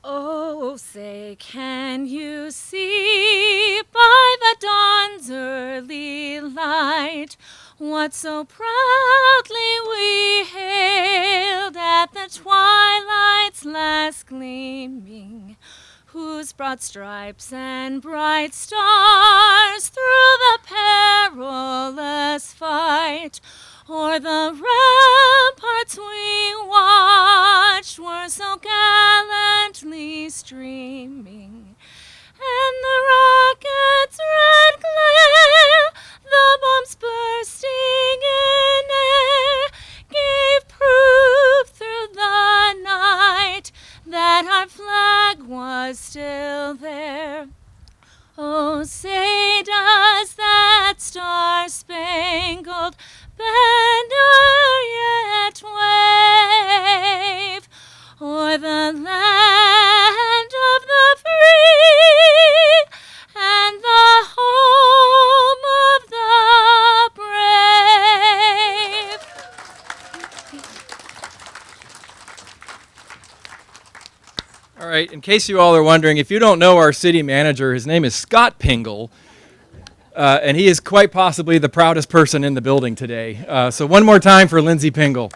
Oh, say, can you see by the dawn's early light what so proudly we hailed at the twilight's last gleaming, whose broad stripes and bright stars through the perilous fight o'er the ramparts we watched were so gallantly streaming, and the rocket's red glare, the bombs bursting in air, gave proof through the night that our flag was still there. Oh, say, does that star-spangled banner yet wave o'er the land of the free and the home of the brave? All right, in case you all are wondering, if you don't know our city manager, his name is Scott Pingle, and he is quite possibly the proudest person in the building today. So one more time for Lindsay Pingle.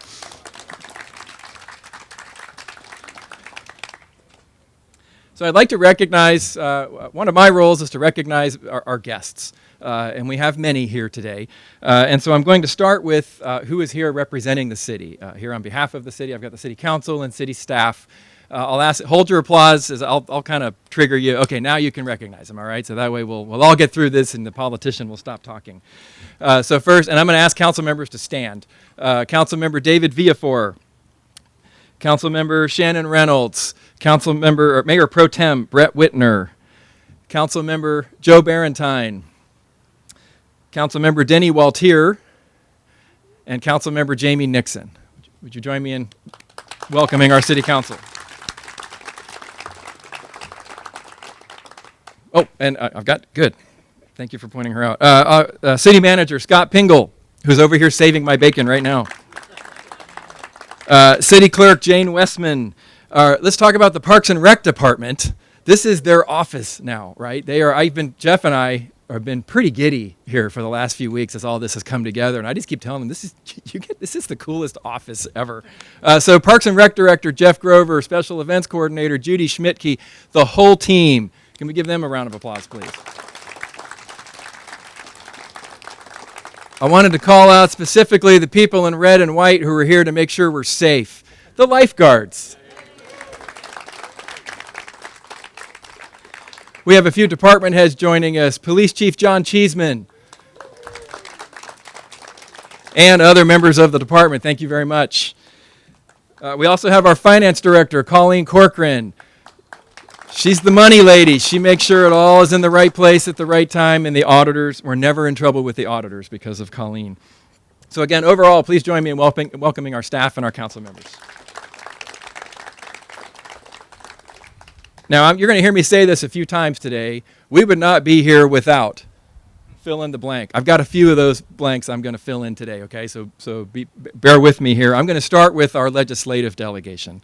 So I'd like to recognize, one of my roles is to recognize our guests, and we have many here today. And so I'm going to start with who is here representing the city. Here on behalf of the city, I've got the city council and city staff. I'll ask, hold your applause, as I'll kind of trigger you. Okay, now you can recognize them, all right? So that way we'll all get through this and the politician will stop talking. So first, and I'm going to ask council members to stand. Council member David Viafor, council member Shannon Reynolds, council member, Mayor Pro Tem Brett Whitner, council member Joe Barentine, council member Denny Waltier, and council member Jamie Nixon. Would you join me in welcoming our city council? Oh, and I've got, good. Thank you for pointing her out. City manager Scott Pingle, who's over here saving my bacon right now. City clerk Jane Westman. Let's talk about the Parks and Rec department. This is their office now, right? Jeff and I have been pretty giddy here for the last few weeks as all this has come together, and I just keep telling them, this is the coolest office ever. So Parks and Rec director Jeff Grover, special events coordinator Judy Schmidtke, the whole team. Can we give them a round of applause, please? I wanted to call out specifically the people in red and white who are here to make sure we're safe. The lifeguards. We have a few department heads joining us. Police Chief John Cheeseman. And other members of the department. Thank you very much. We also have our finance director, Colleen Corcoran. She's the money lady. She makes sure it all is in the right place at the right time, and the auditors, we're never in trouble with the auditors because of Colleen. So again, overall, please join me in welcoming our staff and our council members. Now, you're going to hear me say this a few times today. We would not be here without fill in the blank. I've got a few of those blanks I'm going to fill in today, okay? So bear with me here. I'm going to start with our legislative delegation.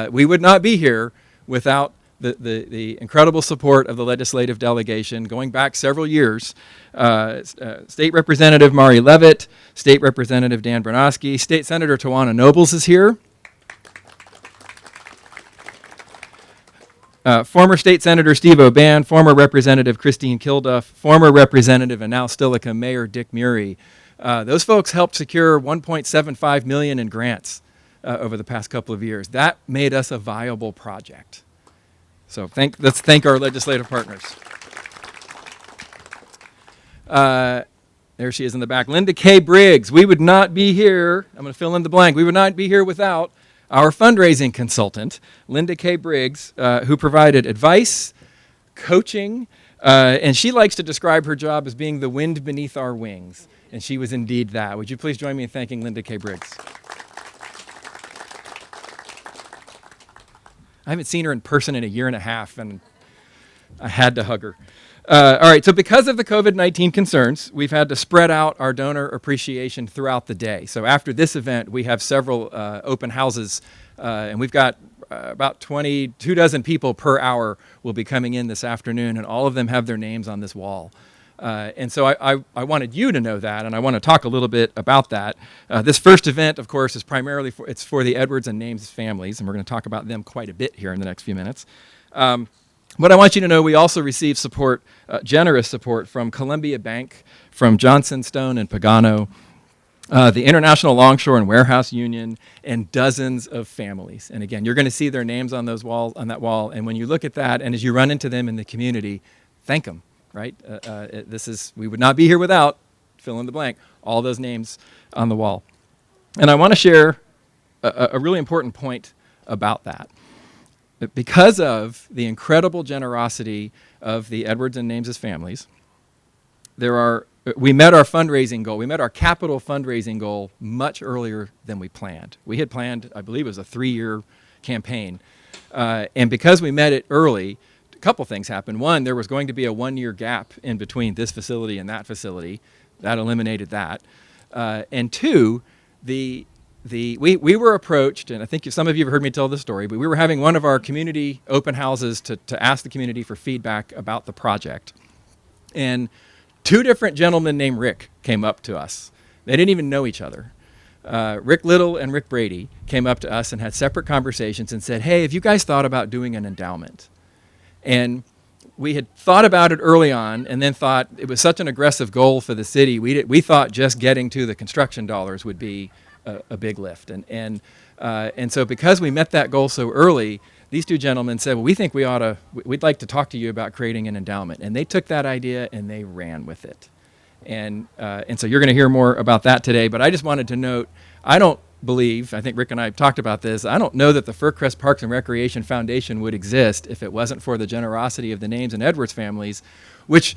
We would not be here without the incredible support of the legislative delegation going back several years. State Representative Mari Levitt, State Representative Dan Bernowski, State Senator Tawana Nobles is here. Former State Senator Steve O'Ban, former Representative Christine Kilduff, former Representative and now Stilica Mayor Dick Murray. Those folks helped secure $1.75 million in grants over the past couple of years. That made us a viable project. So let's thank our legislative partners. There she is in the back. Linda K. Briggs. We would not be here. I'm going to fill in the blank. We would not be here without our fundraising consultant, Linda K. Briggs, who provided advice, coaching, and she likes to describe her job as being the wind beneath our wings. And she was indeed that. Would you please join me in thanking Linda K. Briggs? I haven't seen her in person in a year and a half, and I had to hug her. All right, so because of the COVID-19 concerns, we've had to spread out our donor appreciation throughout the day. So after this event, we have several open houses, and we've got about 22 dozen people per hour will be coming in this afternoon, and all of them have their names on this wall. And so I wanted you to know that, and I want to talk a little bit about that. This first event, of course, is primarily for the Edwards and Names families, and we're going to talk about them quite a bit here in the next few minutes. But I want you to know we also received support, generous support from Columbia Bank, from Johnson, Stone, and Pagano, the International Longshore and Warehouse Union, and dozens of families. And again, you're going to see their names on those walls, on that wall. And when you look at that, and as you run into them in the community, thank them. Right? We would not be here without, fill in the blank, all those names on the wall. And I want to share a really important point about that. Because of the incredible generosity of the Edwards and Names families, we met our fundraising goal. We met our capital fundraising goal much earlier than we planned. We had planned, I believe it was a 3-year campaign. And because we met it early, couple things happened. One, there was going to be a 1-year gap in between this facility and that facility. That eliminated that. And two, we were approached, and I think some of you have heard me tell this story, but we were having one of our community open houses to ask the community for feedback about the project. And 2 different gentlemen named Rick came up to us. They didn't even know each other. Rick Little and Rick Brady came up to us and had separate conversations and said, hey, have you guys thought about doing an endowment? And we had thought about it early on and then thought it was such an aggressive goal for the city. We thought just getting to the construction dollars would be a big lift. And so because we met that goal so early, these 2 gentlemen said, well, we think we'd like to talk to you about creating an endowment. And they took that idea and they ran with it. And so you're going to hear more about that today. But I just wanted to note, I think Rick and I talked about this, I don't know that the Fircrest Parks and Recreation Foundation would exist if it wasn't for the generosity of the Names and Edwards families, which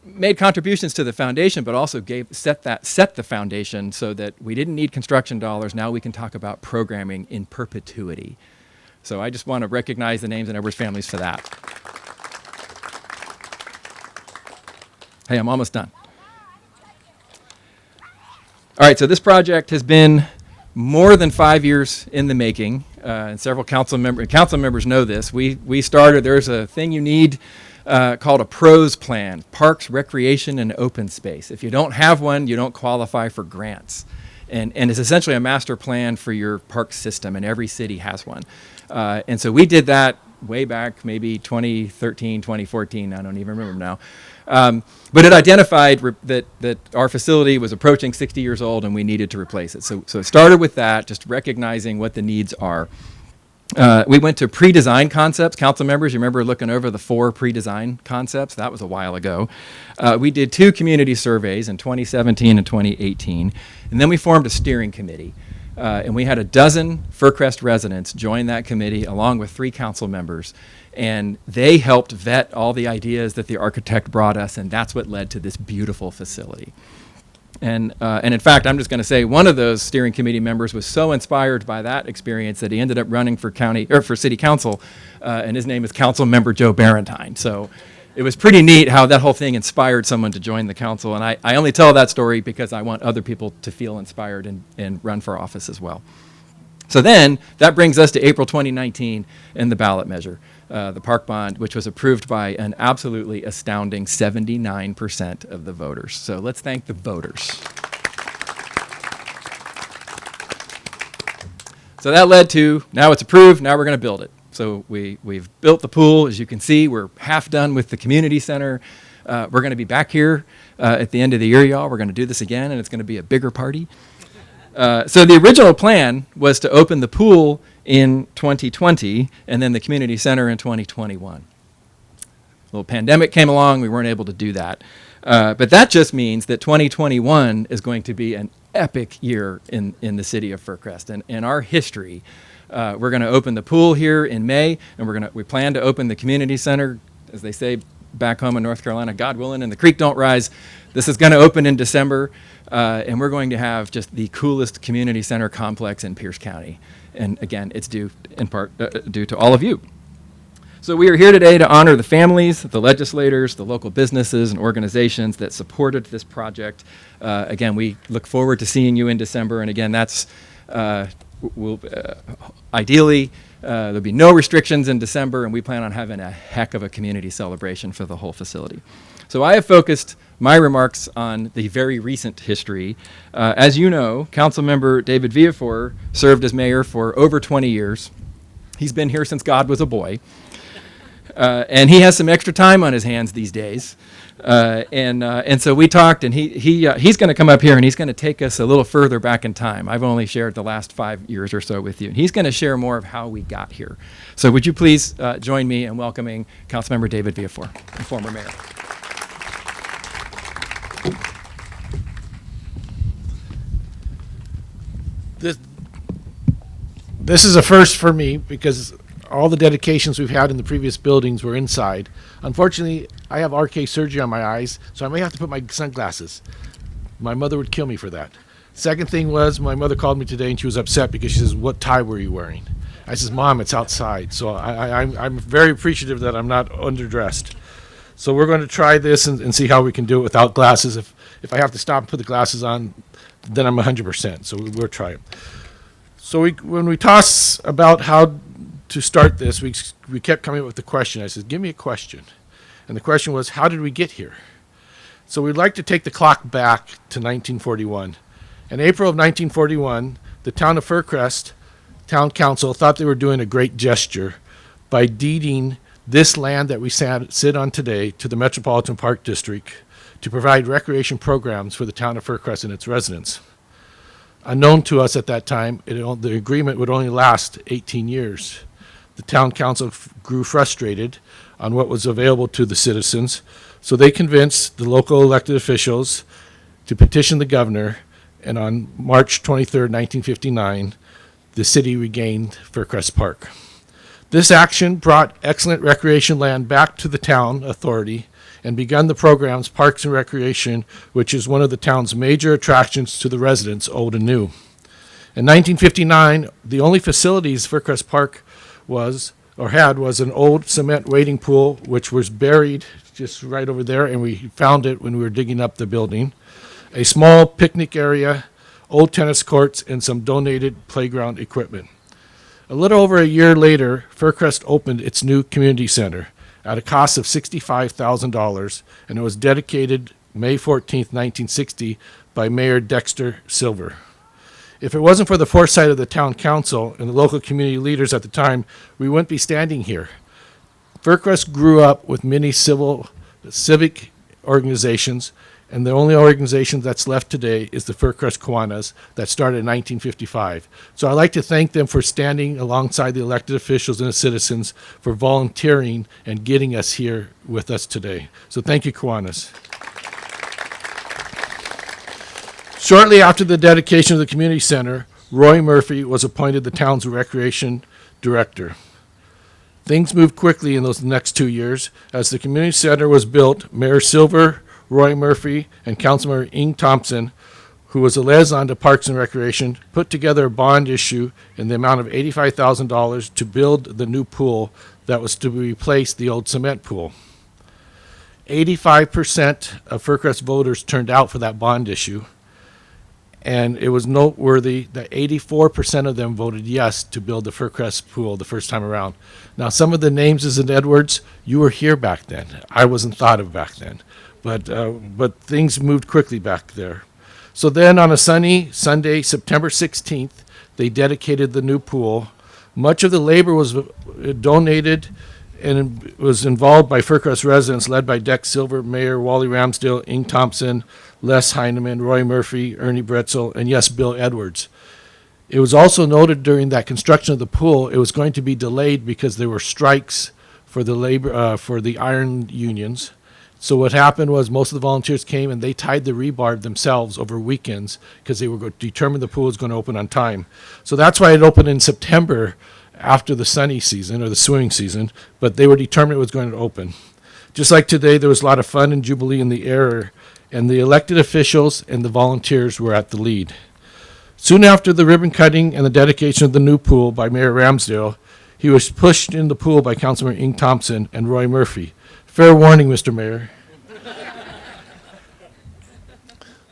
made contributions to the foundation, but also set the foundation so that we didn't need construction dollars. Now we can talk about programming in perpetuity. So I just want to recognize the Names and Edwards families for that. Hey, I'm almost done. All right, so this project has been more than 5 years in the making, and several council members know this. We started, there's a thing you need called a PROS plan, Parks, Recreation, and Open Space. If you don't have one, you don't qualify for grants. And it's essentially a master plan for your park system, and every city has one. And so we did that way back, maybe 2013, 2014, I don't even remember now. But it identified that our facility was approaching 60 years old and we needed to replace it. So it started with that, just recognizing what the needs are. We went to pre-design concepts. Council members, you remember looking over the 4 pre-design concepts? That was a while ago. We did 2 community surveys in 2017 and 2018. And then we formed a steering committee. And we had 12 Fircrest residents join that committee along with 3 council members. And they helped vet all the ideas that the architect brought us, and that's what led to this beautiful facility. And in fact, I'm just going to say one of those steering committee members was so inspired by that experience that he ended up running for city council, and his name is Council Member Joe Barentine. So it was pretty neat how that whole thing inspired someone to join the council. And I only tell that story because I want other people to feel inspired and run for office as well. So then that brings us to April 2019 and the ballot measure, the park bond, which was approved by an absolutely astounding 79% of the voters. So let's thank the voters. So that led to, now it's approved, now we're going to build it. So we've built the pool. As you can see, we're half done with the community center. We're going to be back here at the end of the year, y'all. We're going to do this again, and it's going to be a bigger party. So the original plan was to open the pool in 2020 and then the community center in 2021. A little pandemic came along. We weren't able to do that. But that just means that 2021 is going to be an epic year in the city of Fircrest. And in our history, we're going to open the pool here in May, and we plan to open the community center, as they say back home in North Carolina, God willing, and the creek don't rise. This is going to open in December, and we're going to have just the coolest community center complex in Pierce County. And again, it's due in part due to all of you. So we are here today to honor the families, the legislators, the local businesses and organizations that supported this project. Again, we look forward to seeing you in December. And again, that's ideally There'll be no restrictions in December, and we plan on having a heck of a community celebration for the whole facility. So I have focused my remarks on the very recent history. As you know, Councilmember David Villafor served as mayor for over 20 years. He's been here since God was a boy. And he has some extra time on his hands these days. And so we talked, and he's going to come up here, and he's going to take us a little further back in time. I've only shared the last 5 years or so with you. And he's going to share more of how we got here. So would you please join me in welcoming Councilmember David Villafor, the former mayor. This is a first for me because all the dedications we've had in the previous buildings were inside. Unfortunately, I have RK surgery on my eyes, so I may have to put my sunglasses. My mother would kill me for that. Second thing was, my mother called me today and she was upset because she says, "What tie were you wearing?" I says, "Mom, it's outside." So I'm very appreciative that I'm not underdressed. So we're going to try this and see how we can do it without glasses. If I have to stop and put the glasses on, then I'm 100%. So we'll try it. So when we toss about how to start this, we kept coming up with the question. I said, "Give me a question." And the question was, how did we get here? So we'd like to take the clock back to 1941. In April of 1941, the town of Fircrest Town Council thought they were doing a great gesture by deeding this land that we sit on today to the Metropolitan Park District to provide recreation programs for the town of Fircrest and its residents. Unknown to us at that time, the agreement would only last 18 years. The town council grew frustrated on what was available to the citizens, so they convinced the local elected officials to petition the governor, and on March 23, 1959, the city regained Fircrest Park. This action brought excellent recreation land back to the town authority and begun the programs Parks and Recreation, which is one of the town's major attractions to the residents, old and new. In 1959, the only facilities Fircrest Park had was an old cement wading pool, which was buried just right over there, and we found it when we were digging up the building, a small picnic area, old tennis courts, and some donated playground equipment. A little over a year later, Fircrest opened its new community center at a cost of $65,000, and it was dedicated May 14, 1960, by Mayor Dexter Silver. If it wasn't for the foresight of the town council and the local community leaders at the time, we wouldn't be standing here. Fircrest grew up with many civic organizations, and the only organization that's left today is the Fircrest Kiwanis that started in 1955. So I'd like to thank them for standing alongside the elected officials and the citizens for volunteering and getting us here with us today. So thank you, Kiwanis. Shortly after the dedication of the community center, Roy Murphy was appointed the town's recreation director. Things moved quickly in those next 2 years. As the community center was built, Mayor Silver, Roy Murphy, and Councilmember Ing Thompson, who was a liaison to Parks and Recreation, put together a bond issue in the amount of $85,000 to build the new pool that was to replace the old cement pool. 85% of Fircrest voters turned out for that bond issue, and it was noteworthy that 84% of them voted yes to build the Fircrest pool the first time around. Now, some of the names is in Edwards. You were here back then. I wasn't thought of back then. But things moved quickly back there. So then on a sunny Sunday, September 16th, they dedicated the new pool. Much of the labor was donated and was involved by Fircrest residents led by Dex Silver, Mayor Wally Ramsdale, Ing Thompson, Les Heineman, Roy Murphy, Ernie Bretzel, and yes, Bill Edwards. It was also noted during that construction of the pool, it was going to be delayed because there were strikes for the iron unions. So what happened was most of the volunteers came and they tied the rebar themselves over weekends because they were determined the pool was going to open on time. So that's why it opened in September after the sunny season or the swimming season, but they were determined it was going to open. Just like today, there was a lot of fun and jubilee in the air, and the elected officials and the volunteers were at the lead. Soon after the ribbon cutting and the dedication of the new pool by Mayor Ramsdale, he was pushed in the pool by Councilmember Ing Thompson and Roy Murphy. Fair warning, Mr. Mayor.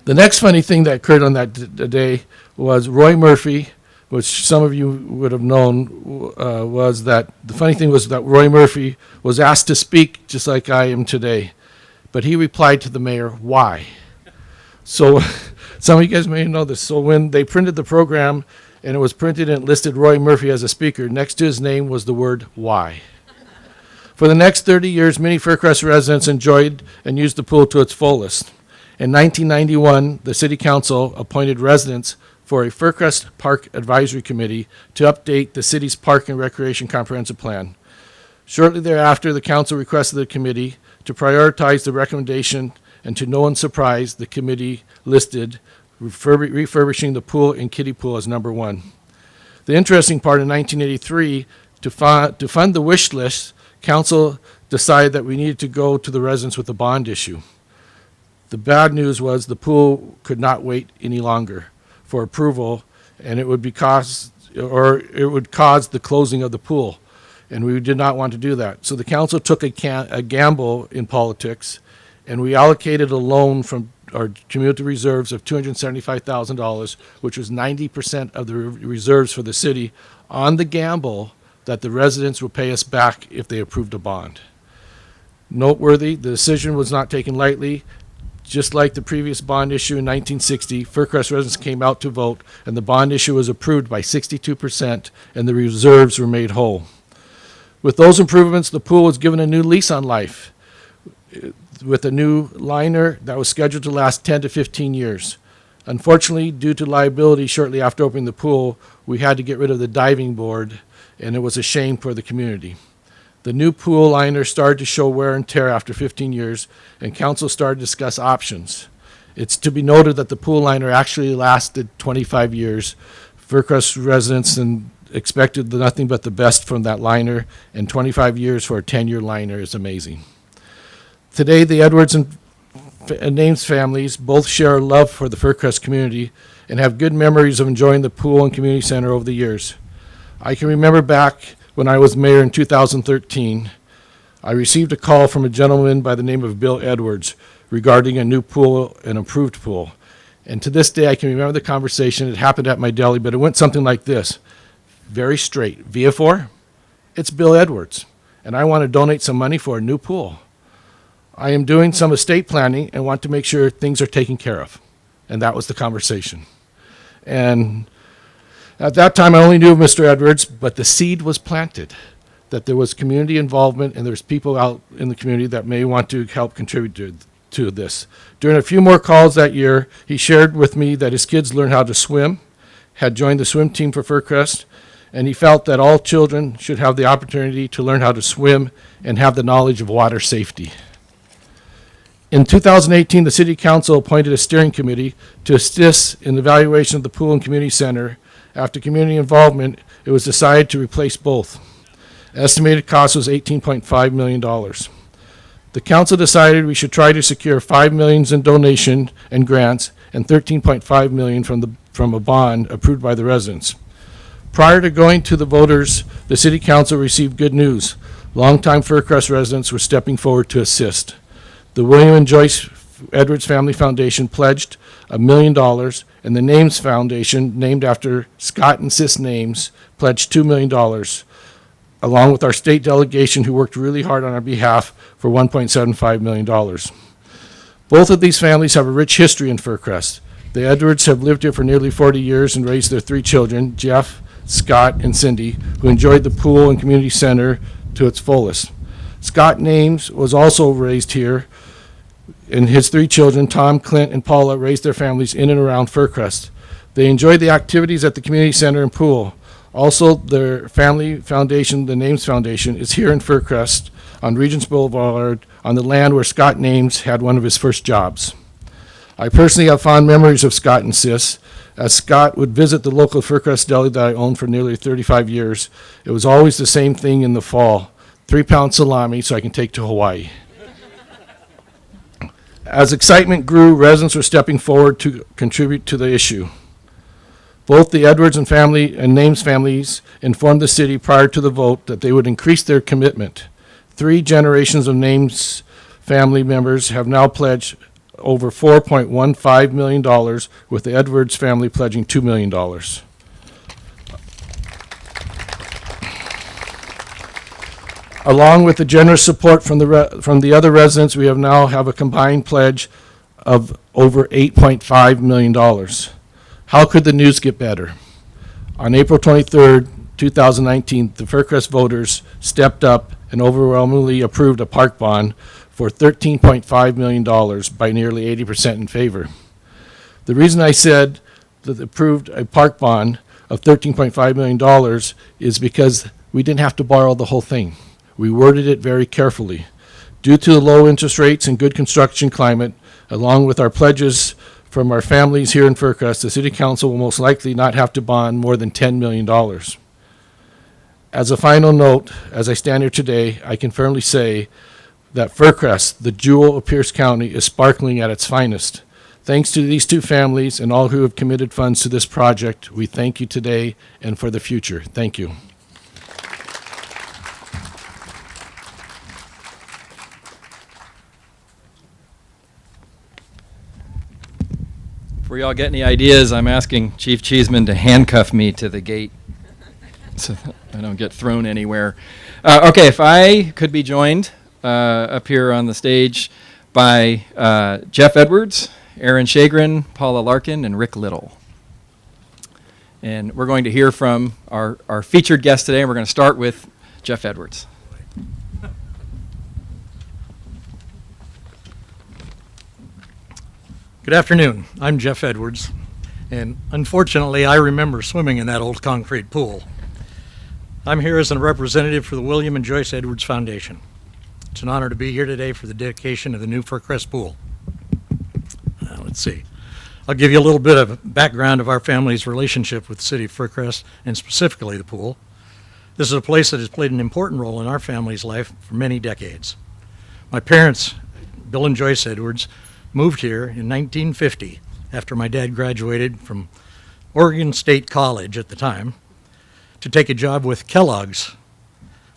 The next funny thing that occurred on that day was Roy Murphy which some of you would have known, was that the funny thing was that Roy Murphy was asked to speak just like I am today. But he replied to the mayor, "Why?" So some of you guys may know this. So when they printed the program and it was printed and it listed Roy Murphy as a speaker, next to his name was the word "why." For the next 30 years, many Fircrest residents enjoyed and used the pool to its fullest. In 1991, the City Council appointed residents for a Fircrest Park Advisory Committee to update the city's Park and Recreation Comprehensive Plan. Shortly thereafter, the council requested the committee to prioritize the recommendation, and to no one's surprise, the committee listed refurbishing the pool and kiddie pool as number one. The interesting part, in 1983, to fund the wish list, council decided that we needed to go to the residents with a bond issue. The bad news was the pool could not wait any longer for approval, and it would cause the closing of the pool, and we did not want to do that. So the council took a gamble in politics, and we allocated a loan from our community reserves of $275,000, which was 90% of the reserves for the city, on the gamble that the residents would pay us back if they approved a bond. Noteworthy, the decision was not taken lightly. Just like the previous bond issue in 1960, Fircrest residents came out to vote, and the bond issue was approved by 62%, and the reserves were made whole. With those improvements, the pool was given a new lease on life, with a new liner that was scheduled to last 10 to 15 years. Unfortunately, due to liability shortly after opening the pool, we had to get rid of the diving board, and it was a shame for the community. The new pool liner started to show wear and tear after 15 years, and council started to discuss options. It's to be noted that the pool liner actually lasted 25 years. Fircrest residents expected nothing but the best from that liner, and 25 years for a 10-year liner is amazing. Today, the Edwards and Names families both share a love for the Fircrest community and have good memories of enjoying the pool and community center over the years. I can remember back when I was mayor in 2013, I received a call from a gentleman by the name of Bill Edwards regarding a new pool, an improved pool. And to this day, I can remember the conversation. It happened at my deli, but it went something like this. Very straight. Via 4? It's Bill Edwards, and I want to donate some money for a new pool. I am doing some estate planning and want to make sure things are taken care of. And that was the conversation. And at that time, I only knew of Mr. Edwards, but the seed was planted, that there was community involvement and there's people out in the community that may want to help contribute to this. During a few more calls that year, he shared with me that his kids learned how to swim, had joined the swim team for Fircrest, and he felt that all children should have the opportunity to learn how to swim and have the knowledge of water safety. In 2018, the City Council appointed a steering committee to assist in the evaluation of the pool and community center. After community involvement, it was decided to replace both. Estimated cost was $18.5 million. The council decided we should try to secure $5 million in donation and grants and $13.5 million from a bond approved by the residents. Prior to going to the voters, the City Council received good news. Longtime Fircrest residents were stepping forward to assist. The William and Joyce Edwards Family Foundation pledged $1 million, and the Names Foundation, named after Scott and Sis Names, pledged $2 million, along with our state delegation who worked really hard on our behalf for $1.75 million. Both of these families have a rich history in Fircrest. The Edwards have lived here for nearly 40 years and raised their 3 children, Jeff, Scott, and Cindy, who enjoyed the pool and community center to its fullest. Scott Names was also raised here, and his 3 children, Tom, Clint, and Paula, raised their families in and around Fircrest. They enjoyed the activities at the community center and pool. Also, their family foundation, the Names Foundation, is here in Fircrest on Regents Boulevard on the land where Scott Names had one of his first jobs. I personally have fond memories of Scott and Sis, as Scott would visit the local Fircrest deli that I owned for nearly 35 years. It was always the same thing in the fall, 3-pound salami so I can take to Hawaii. As excitement grew, residents were stepping forward to contribute to the issue. Both the Edwards and Names families informed the city prior to the vote that they would increase their commitment. 3 generations of Names family members have now pledged over $4.15 million, with the Edwards family pledging $2 million. Along with the generous support from the other residents, we now have a combined pledge of over $8.5 million. How could the news get better? On April 23rd, 2019, the Fircrest voters stepped up and overwhelmingly approved a park bond for $13.5 million by nearly 80% in favor. The reason I said that they approved a park bond of $13.5 million is because we didn't have to borrow the whole thing. We worded it very carefully. Due to the low interest rates and good construction climate, along with our pledges from our families here in Fircrest, the City Council will most likely not have to bond more than $10 million. As a final note, as I stand here today, I can firmly say that Fircrest, the jewel of Pierce County, is sparkling at its finest. Thanks to these two families and all who have committed funds to this project, we thank you today and for the future. Thank you. Before y'all get any ideas, I'm asking Chief Cheeseman to handcuff me to the gate so that I don't get thrown anywhere. Okay, if I could be joined up here on the stage by Jeff Edwards, Aaron Shagrin, Paula Larkin, and Rick Little. And we're going to hear from our featured guest today, and we're going to start with Jeff Edwards. Good afternoon. I'm Jeff Edwards, and unfortunately, I remember swimming in that old concrete pool. I'm here as a representative for the William and Joyce Edwards Foundation. It's an honor to be here today for the dedication of the new Fircrest pool. Let's see. I'll give you a little bit of background of our family's relationship with the City of Fircrest, and specifically the pool. This is a place that has played an important role in our family's life for many decades. My parents, Bill and Joyce Edwards, moved here in 1950 after my dad graduated from Oregon State College at the time to take a job with Kellogg's.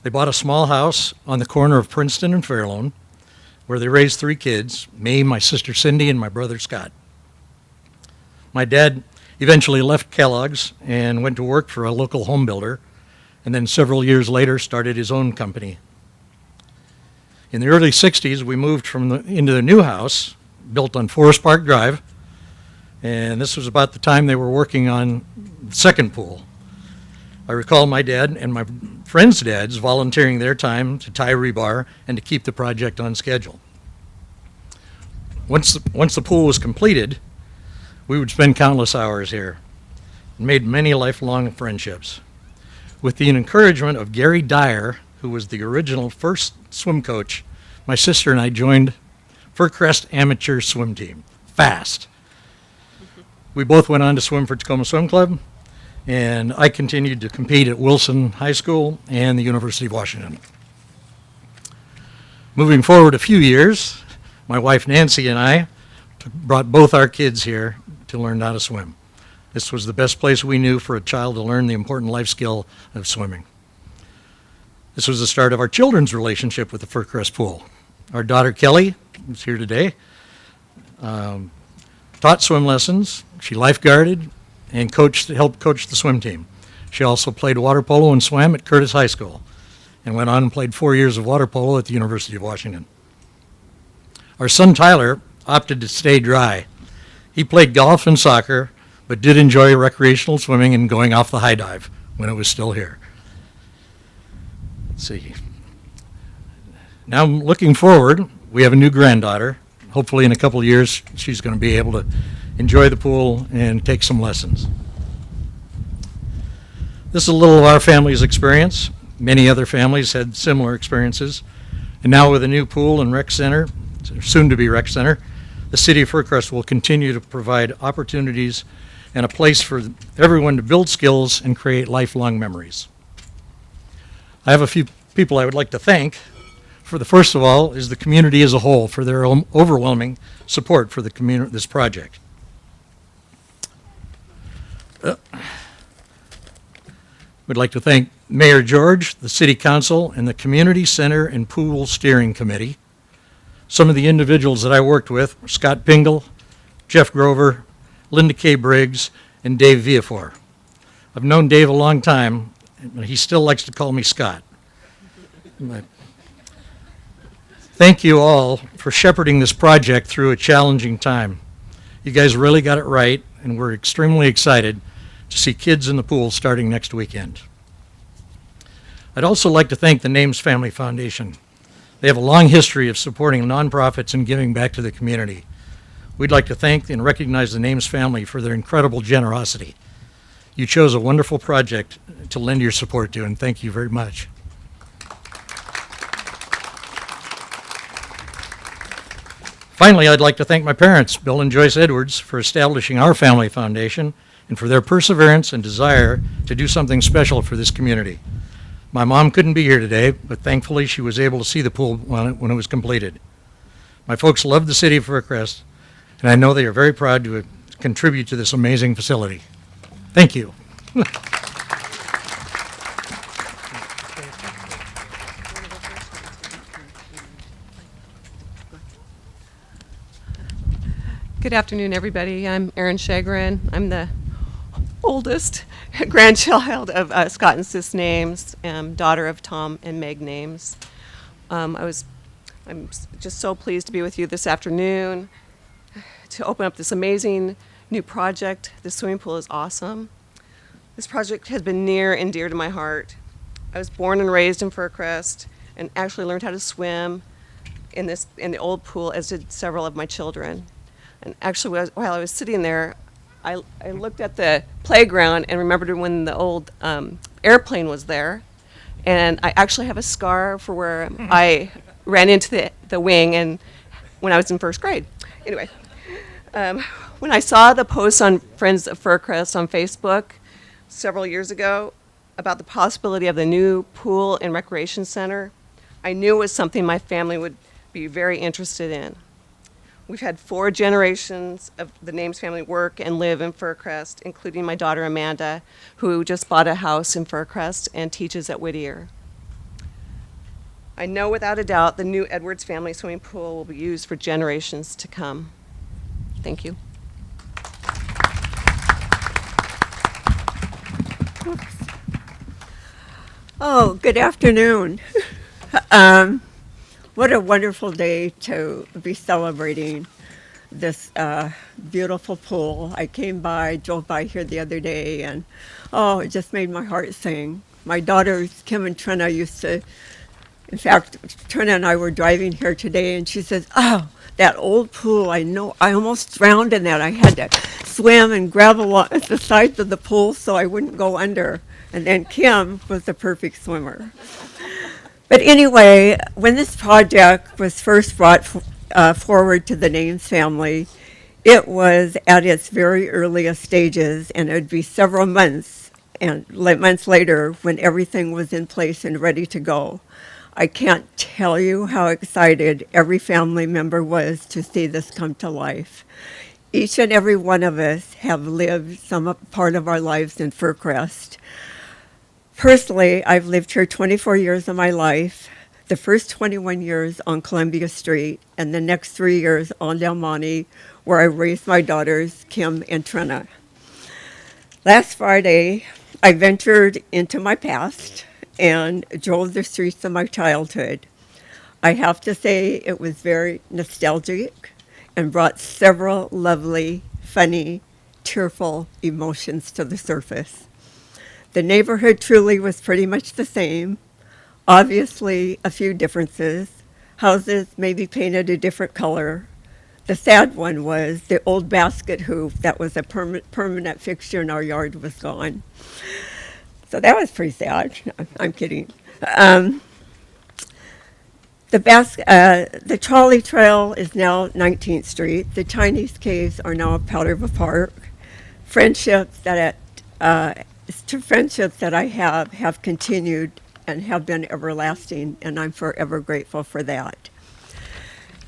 They bought a small house on the corner of Princeton and Fairlawn where they raised 3 kids, me, my sister Cindy, and my brother Scott. My dad eventually left Kellogg's and went to work for a local home builder, and then several years later started his own company. In the early 60s, we moved into the new house built on Forest Park Drive, and this was about the time they were working on the second pool. I recall my dad and my friends' dads volunteering their time to tie rebar and to keep the project on schedule. Once the pool was completed, we would spend countless hours here and made many lifelong friendships. With the encouragement of Gary Dyer, who was the original first swim coach, my sister and I joined Fircrest Amateur Swim Team, FAST. We both went on to swim for Tacoma Swim Club, and I continued to compete at Wilson High School and the University of Washington. Moving forward a few years, my wife Nancy and I brought both our kids here to learn how to swim. This was the best place we knew for a child to learn the important life skill of swimming. This was the start of our children's relationship with the Fircrest pool. Our daughter Kelly, who's here today, taught swim lessons. She lifeguarded and helped coach the swim team. She also played water polo and swam at Curtis High School and went on and played 4 years of water polo at the University of Washington. Our son Tyler opted to stay dry. He played golf and soccer, but did enjoy recreational swimming and going off the high dive when it was still here. Let's see. Now looking forward, we have a new granddaughter. Hopefully in a couple of years, she's going to be able to enjoy the pool and take some lessons. This is a little of our family's experience. Many other families had similar experiences. And now with a new pool and rec center, soon to be rec center, the City of Fircrest will continue to provide opportunities and a place for everyone to build skills and create lifelong memories. I have a few people I would like to thank. For the first of all is the community as a whole for their overwhelming support for this project. We'd like to thank Mayor George, the City Council, and the Community Center and Pool Steering Committee. Some of the individuals that I worked with were Scott Pingle, Jeff Grover, Linda K. Briggs, and Dave Viafor. I've known Dave a long time, and he still likes to call me Scott. Thank you all for shepherding this project through a challenging time. You guys really got it right, and we're extremely excited to see kids in the pool starting next weekend. I'd also like to thank the Names Family Foundation. They have a long history of supporting nonprofits and giving back to the community. We'd like to thank and recognize the Names family for their incredible generosity. You chose a wonderful project to lend your support to, and thank you very much. Finally, I'd like to thank my parents, Bill and Joyce Edwards, for establishing our family foundation and for their perseverance and desire to do something special for this community. My mom couldn't be here today, but thankfully she was able to see the pool when it was completed. My folks love the City of Fircrest, and I know they are very proud to contribute to this amazing facility. Thank you. Good afternoon, everybody. I'm Erin Shagrin. I'm the oldest grandchild of Scott and Sis Names, daughter of Tom and Meg Names. I'm just so pleased to be with you this afternoon to open up this amazing new project. The swimming pool is awesome. This project has been near and dear to my heart. I was born and raised in Fircrest and actually learned how to swim in the old pool, as did several of my children. And actually, while I was sitting there, I looked at the playground and remembered when the old airplane was there. And I actually have a scar for where I ran into the wing and when I was in first grade. Anyway, when I saw the post on Friends of Fircrest on Facebook several years ago about the possibility of the new pool and recreation center, I knew it was something my family would be very interested in. We've had 4 generations of the Names family work and live in Fircrest, including my daughter Amanda, who just bought a house in Fircrest and teaches at Whittier. I know without a doubt the new Edwards family swimming pool will be used for generations to come. Thank you. Oh, good afternoon. What a wonderful day to be celebrating this beautiful pool. I drove by here the other day, and oh, it just made my heart sing. My daughters, Kim and Trina, in fact, Trina and I were driving here today, and she says, oh, that old pool, I know, I almost drowned in that. I had to swim and grab along the sides of the pool so I wouldn't go under. And then Kim was the perfect swimmer. But anyway, when this project was first brought forward to the Names family, it was at its very earliest stages, and it would be several months later when everything was in place and ready to go. I can't tell you how excited every family member was to see this come to life. Each and every one of us have lived some part of our lives in Fircrest. Personally, I've lived here 24 years of my life, the first 21 years on Columbia Street, and the next 3 years on Del Monte, where I raised my daughters, Kim and Trina. Last Friday, I ventured into my past and drove the streets of my childhood. I have to say it was very nostalgic and brought several lovely, funny, tearful emotions to the surface. The neighborhood truly was pretty much the same. Obviously, a few differences. Houses maybe painted a different color. The sad one was the old basket hoop that was a permanent fixture in our yard was gone. So that was pretty sad. I'm kidding. The trolley trail is now 19th Street. The Chinese caves are now a part of a park. Friendships that I have continued and have been everlasting, and I'm forever grateful for that.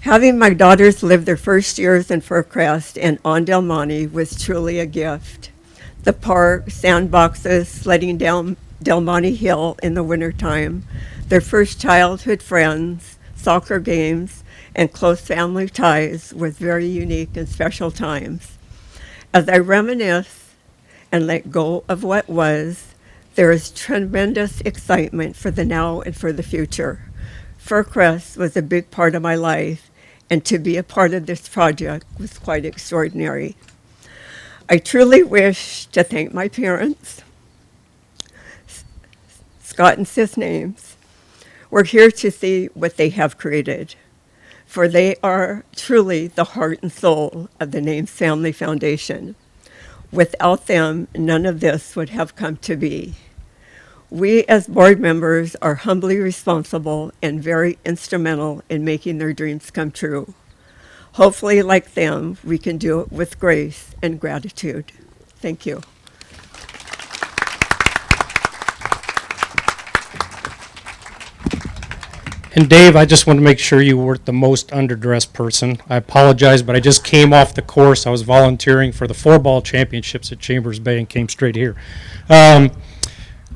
Having my daughters live their first years in Fircrest and on Del Monte was truly a gift. The park, sandboxes, sledding down Del Monte Hill in the wintertime, their first childhood friends, soccer games, and close family ties was very unique and special times. As I reminisce and let go of what was, there is tremendous excitement for the now and for the future. Fircrest was a big part of my life, and to be a part of this project was quite extraordinary. I truly wish to thank my parents, Scott and Sis Names. We're here to see what they have created, for they are truly the heart and soul of the Names Family Foundation. Without them, none of this would have come to be. We as board members are humbly responsible and very instrumental in making their dreams come true. Hopefully, like them, we can do it with grace and gratitude. Thank you. And Dave, I just want to make sure you weren't the most underdressed person. I apologize, but I just came off the course. I was volunteering for the floorball championships at Chambers Bay and came straight here.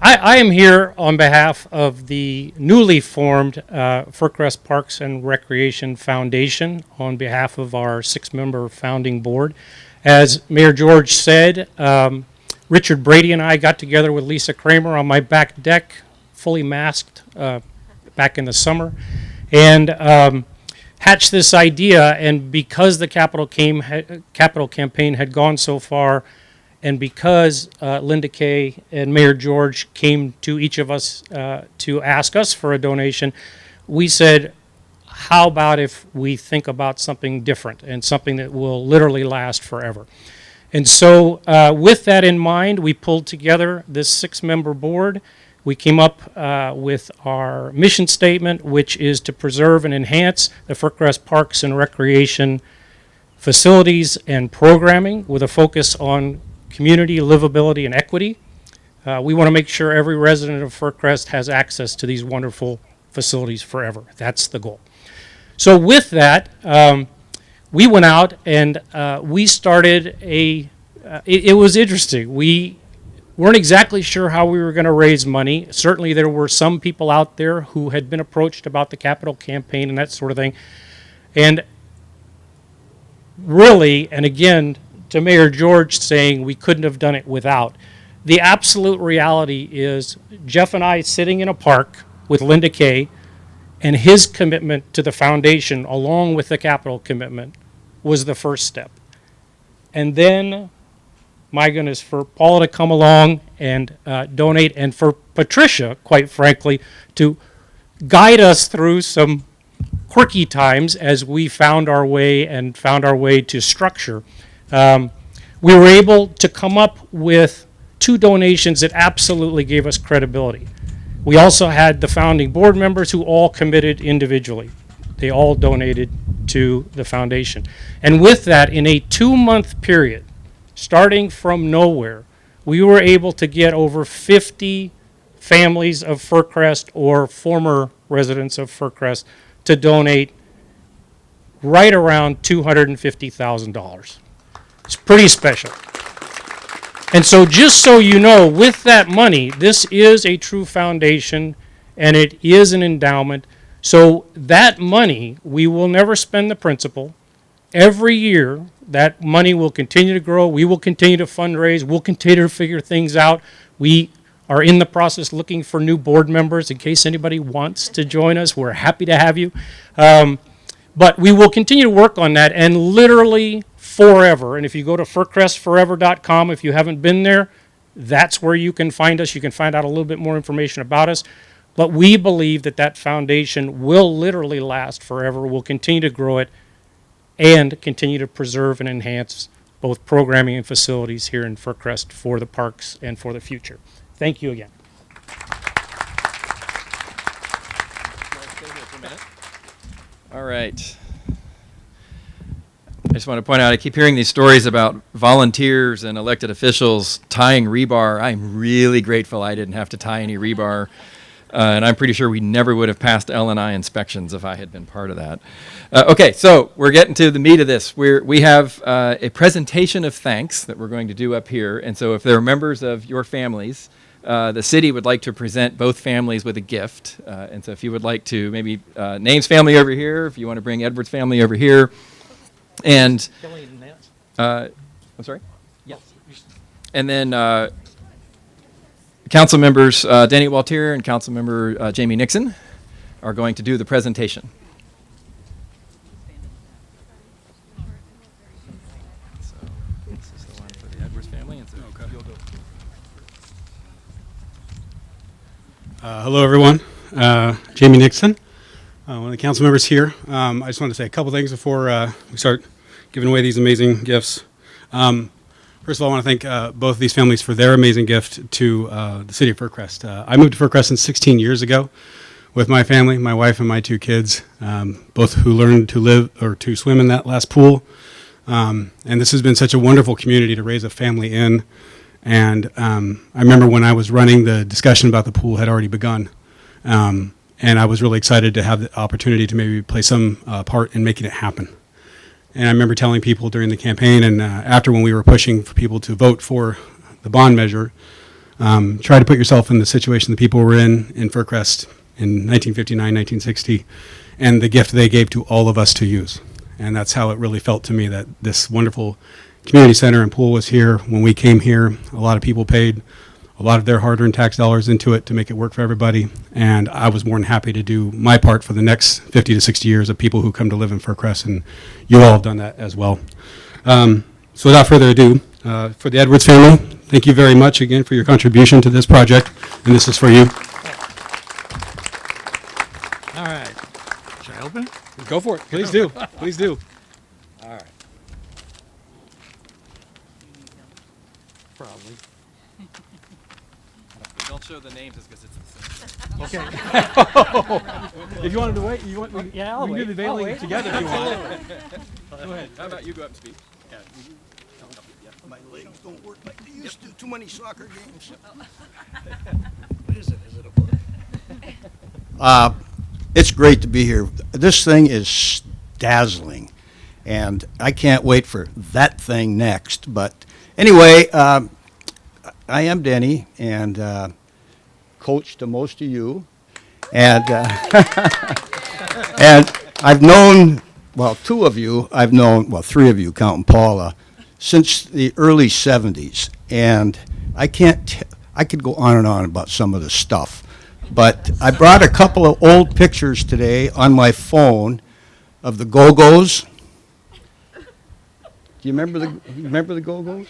I am here on behalf of the newly formed Fircrest Parks and Recreation Foundation on behalf of our 6-member founding board. As Mayor George said, Richard Brady and I got together with Lisa Kramer on my back deck, fully masked, back in the summer, and hatched this idea. And because the capital campaign had gone so far, and because Linda Kay and Mayor George came to each of us to ask us for a donation, we said, how about if we think about something different and something that will literally last forever? And so with that in mind, we pulled together this 6-member board. We came up with our mission statement, which is to preserve and enhance the Fircrest Parks and Recreation facilities and programming with a focus on community, livability, and equity. We want to make sure every resident of Fircrest has access to these wonderful facilities forever. That's the goal. So with that, we went out and we started it was interesting. We weren't exactly sure how we were going to raise money. Certainly there were some people out there who had been approached about the capital campaign and that sort of thing. And really, and again, to Mayor George saying we couldn't have done it without, the absolute reality is Jeff and I sitting in a park with Linda Kay, and his commitment to the foundation along with the capital commitment was the first step. And then, my goodness, for Paula to come along and donate, and for Patricia, quite frankly, to guide us through some quirky times as we found our way to structure. We were able to come up with 2 donations that absolutely gave us credibility. We also had the founding board members who all committed individually. They all donated to the foundation. And with that, in a 2-month period, starting from nowhere, we were able to get over 50 families of Fircrest or former residents of Fircrest to donate right around $250,000. It's pretty special. And so just so you know, with that money, this is a true foundation and it is an endowment. So that money, we will never spend the principal. Every year, that money will continue to grow. We will continue to fundraise. We'll continue to figure things out. We are in the process looking for new board members in case anybody wants to join us. We're happy to have you. But we will continue to work on that, and literally forever. And if you go to fircrestforever.com, if you haven't been there, that's where you can find us. You can find out a little bit more information about us. But we believe that that foundation will literally last forever. We'll continue to grow it and continue to preserve and enhance both programming and facilities here in Fircrest for the parks and for the future. Thank you again. All right. I just want to point out, I keep hearing these stories about volunteers and elected officials tying rebar. I'm really grateful I didn't have to tie any rebar. And I'm pretty sure we never would have passed L&I inspections if I had been part of that. Okay, so we're getting to the meat of this. We have a presentation of thanks that we're going to do up here. And so if there are members of your families, the city would like to present both families with a gift. And so if you would like to maybe Names family over here, if you want to bring Edwards family over here. And, I'm sorry? Yes. And then Council members Danny Waltier and Council member Jamie Nixon are going to do the presentation. So this is the one for the Edwards family. And so you'll go. Hello, everyone. Jamie Nixon, one of the council members here. I just want to say a couple things before we start giving away these amazing gifts. First of all, I want to thank both of these families for their amazing gift to the City of Fircrest. I moved to Fircrest 16 years ago with my family, my wife and my 2 kids, both who learned to swim in that last pool. And this has been such a wonderful community to raise a family in. And I remember when I was running, the discussion about the pool had already begun. And I was really excited to have the opportunity to maybe play some part in making it happen. And I remember telling people during the campaign and after when we were pushing for people to vote for the bond measure, try to put yourself in the situation the people were in Fircrest in 1959, 1960, and the gift they gave to all of us to use. And that's how it really felt to me, that this wonderful community center and pool was here. When we came here, a lot of people paid a lot of their hard-earned tax dollars into it to make it work for everybody, and I was more than happy to do my part for the next 50 to 60 years of people who come to live in Fircrest, and you all have done that as well. So without further ado, for the Edwards family, thank you very much again for your contribution to this project, and this is for you. All right. Should I open? Go for it. Please do. Please do. All right. Probably. Don't show the names just because it's the same. Okay. If you wanted to wait, you want Yeah, I'll we can do wait. the I'll veiling wait. together if you want. Go ahead. How about you go up and speak? My legs don't work like they used to. Too many soccer games. What is it? Is it a book? It's great to be here. This thing is dazzling, and I can't wait for that thing next. But anyway, I am Denny, and coach to most of you, and and I've known, well, 2 of you I've known, well, 3 of you counting Paula, since the early 70s, and I could go on and on about some of the stuff, but I brought a couple of old pictures today on my phone of the Go-Go's. Do you remember the Go-Go's?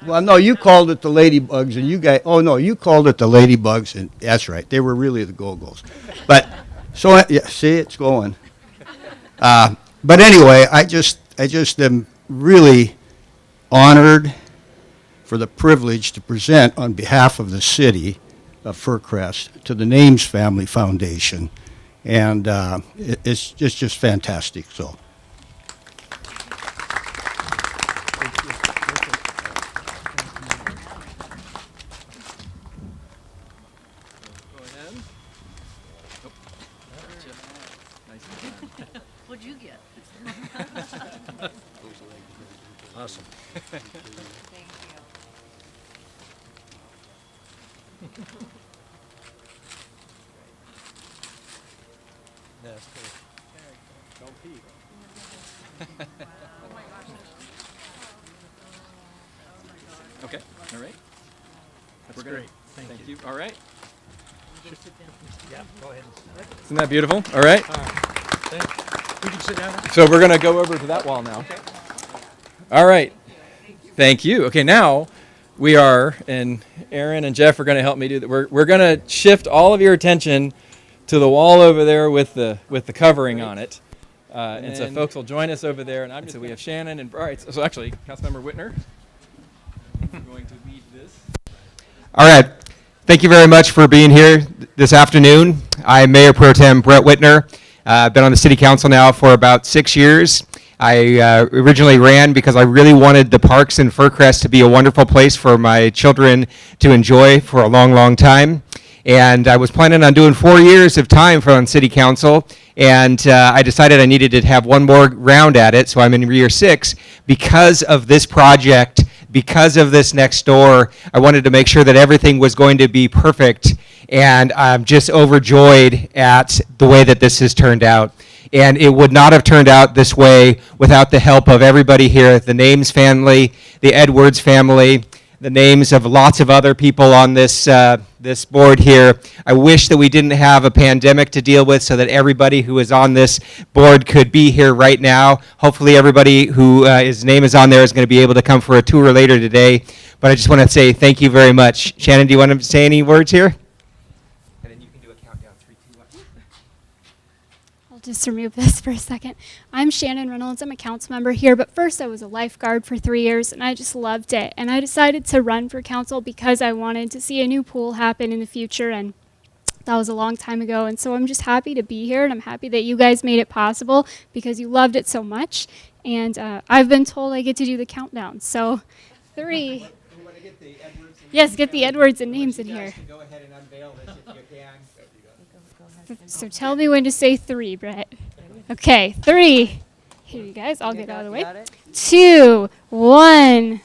Well, no, you called it the Ladybugs, and you guys, oh no, you called it the Ladybugs, and that's right, they were really the Go-Go's. But, so, yeah, see, it's going. But anyway, I just am really honored for the privilege to present on behalf of the city of Fircrest to the Names Family Foundation, and it's just fantastic, so. What'd you get? Awesome. Thank you. That's cool. Don't pee. Okay. All right. That's We're gonna- great. Thank you. All right. Yeah, go ahead. Isn't that beautiful? All right. We can sit down. So we're going to go over to that wall now. All right. Thank you. Okay, now we are, and Aaron and Jeff are going to help me do that. We're going to shift all of your attention to the wall over there with the covering on it. And so folks will join us over there. And so we have Shannon and, all right, so actually, Councilmember Whitner, we're going to lead this. All right. Thank you very much for being here this afternoon. I'm Mayor Pro Tem Brett Whitner. I've been on the City Council now for about 6 years. I originally ran because I really wanted the parks in Fircrest to be a wonderful place for my children to enjoy for a long, long time. And I was planning on doing 4 years of time on City Council, and I decided I needed to have one more round at it, so I'm in year 6 because of this project. Because of this next door, I wanted to make sure that everything was going to be perfect, and I'm just overjoyed at the way that this has turned out. And it would not have turned out this way without the help of everybody here, the Names family, the Edwards family, the names of lots of other people on this this board here. I wish that we didn't have a pandemic to deal with so that everybody who is on this board could be here right now. Hopefully everybody who his name is on there is going to be able to come for a tour later today. But I just want to say thank you very much. Shannon, do you want to say any words here? And then you can do a countdown, 3, 2, 1. I'll just remove this for a second. I'm Shannon Reynolds. I'm a council member here, but first I was a lifeguard for 3 years, and I just loved it. And I decided to run for council because I wanted to see a new pool happen in the future, and that was a long time ago. And so I'm just happy to be here, and I'm happy that you guys made it possible because you loved it so much. And I've been told I get to do the countdown. So 3. Yes, get the Edwards and names in here. Go ahead and unveil this if you can. So tell me when to say 3, Brett. Okay, 3. Here you guys, I'll get out of the way. 2, 1.